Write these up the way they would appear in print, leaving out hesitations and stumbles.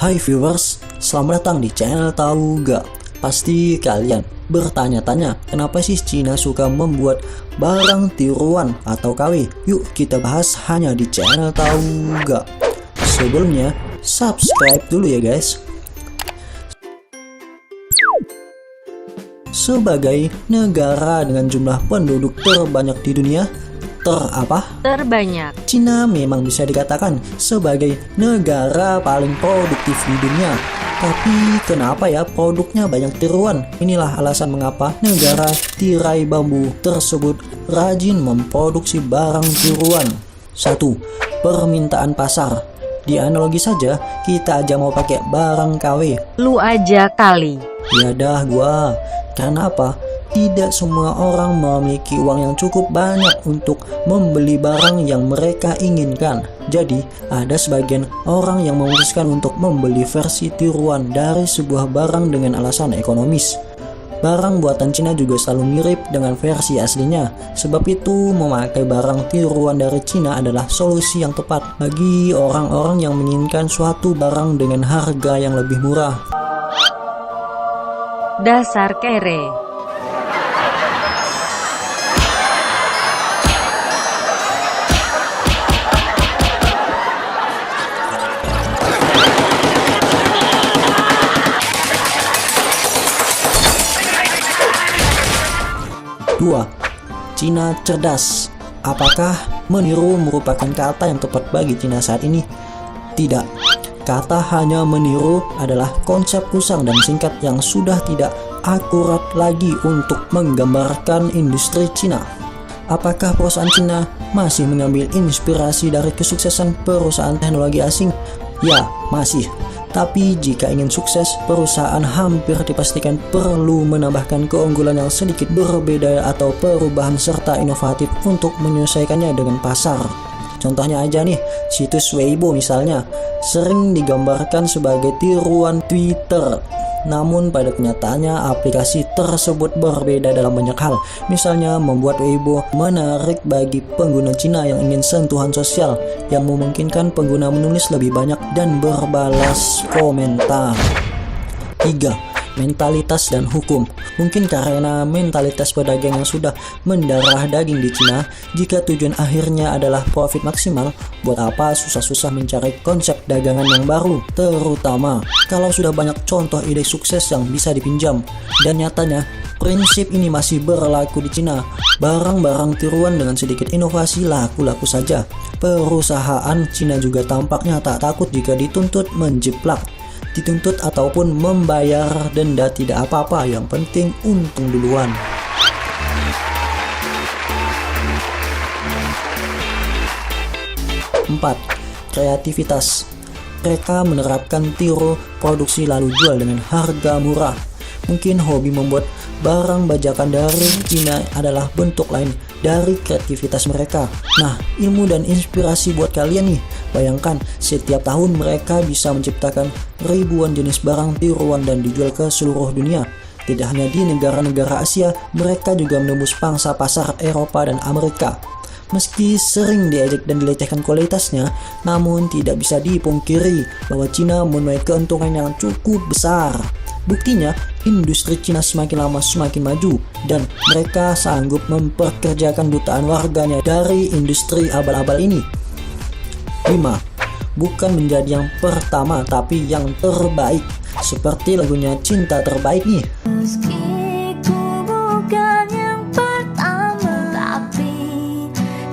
Hai viewers, selamat datang di channel Tahu Gak. Pasti kalian bertanya-tanya, kenapa sih Cina suka membuat barang tiruan atau KW? Yuk kita bahas hanya di channel Tahu Gak. Sebelumnya, subscribe dulu ya guys. Sebagai negara dengan jumlah penduduk terbanyak di dunia, terbanyak, Cina memang bisa dikatakan sebagai negara paling produktif di dunia. Tapi kenapa ya produknya banyak tiruan? Inilah alasan mengapa negara tirai bambu tersebut rajin memproduksi barang tiruan. 1. Permintaan pasar. Di analogi saja, kita aja mau pakai barang KW. Lu aja kali. Ya dah gua. Karena apa? Tidak semua orang memiliki uang yang cukup banyak untuk membeli barang yang mereka inginkan. Jadi, ada sebagian orang yang memutuskan untuk membeli versi tiruan dari sebuah barang dengan alasan ekonomis. Barang buatan Cina juga selalu mirip dengan versi aslinya. Sebab itu, memakai barang tiruan dari Cina adalah solusi yang tepat bagi orang-orang yang menginginkan suatu barang dengan harga yang lebih murah. Dasar kere. 2. Cina cerdas. Apakah meniru merupakan kata yang tepat bagi Cina saat ini? Tidak. Kata hanya meniru adalah konsep usang dan singkat yang sudah tidak akurat lagi untuk menggambarkan industri Cina. Apakah perusahaan Cina masih mengambil inspirasi dari kesuksesan perusahaan teknologi asing? Ya, masih. Tapi jika ingin sukses, perusahaan hampir dipastikan perlu menambahkan keunggulan yang sedikit berbeda atau perubahan serta inovatif untuk menyesuaikannya dengan pasar. Contohnya aja nih, situs Weibo misalnya, sering digambarkan sebagai tiruan Twitter. Namun pada kenyataannya aplikasi tersebut berbeda dalam banyak hal. Misalnya membuat Weibo menarik bagi pengguna Cina yang ingin sentuhan sosial, yang memungkinkan pengguna menulis lebih banyak dan berbalas komentar. 3. Mentalitas dan hukum. Mungkin karena mentalitas pedagang yang sudah mendarah daging di Cina, jika tujuan akhirnya adalah profit maksimal, buat apa susah-susah mencari konsep dagangan yang baru, terutama kalau sudah banyak contoh ide sukses yang bisa dipinjam. Dan nyatanya, prinsip ini masih berlaku di Cina. Barang-barang tiruan dengan sedikit inovasi laku-laku saja. Perusahaan Cina juga tampaknya tak takut jika dituntut menjiplak, dituntut ataupun membayar denda, tidak apa-apa, yang penting untung duluan. 4. Kreativitas. Mereka menerapkan tiru produksi lalu jual dengan harga murah. Mungkin hobi membuat barang bajakan dari Cina adalah bentuk lain dari kreativitas mereka. Nah, ilmu dan inspirasi buat kalian nih. Bayangkan, setiap tahun mereka bisa menciptakan ribuan jenis barang tiruan dan dijual ke seluruh dunia. Tidak hanya di negara-negara Asia, mereka juga menembus pangsa pasar Eropa dan Amerika. Meski sering diejek dan dilecehkan kualitasnya, namun tidak bisa dipungkiri bahwa Cina menuai keuntungan yang cukup besar. Buktinya, industri Cina semakin lama semakin maju, dan mereka sanggup memperkerjakan jutaan warganya dari industri abal-abal ini. 5. Bukan menjadi yang pertama, tapi yang terbaik. Seperti lagunya Cinta Terbaik nih. Meskiku bukan yang pertama, tapi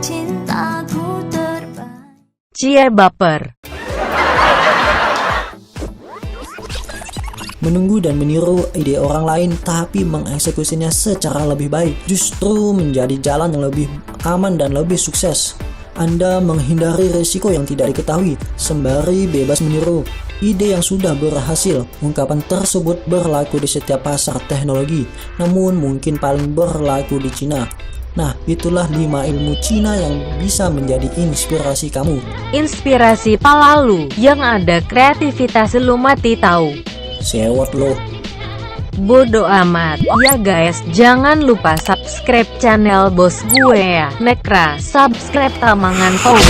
cintaku terbaik. Cie baper. Menunggu dan meniru ide orang lain tapi mengeksekusinya secara lebih baik justru menjadi jalan yang lebih aman dan lebih sukses. Anda menghindari risiko yang tidak diketahui sembari bebas meniru ide yang sudah berhasil. Ungkapan tersebut berlaku di setiap pasar teknologi, namun mungkin paling berlaku di Cina. Nah, itulah 5 ilmu Cina yang bisa menjadi inspirasi kamu. Inspirasi pala lu, yang ada kreativitas lu mati tahu. Sewot lo. Bodo amat. Ya guys, jangan lupa subscribe channel bos gue ya. Nekra, subscribe Tamangan Power.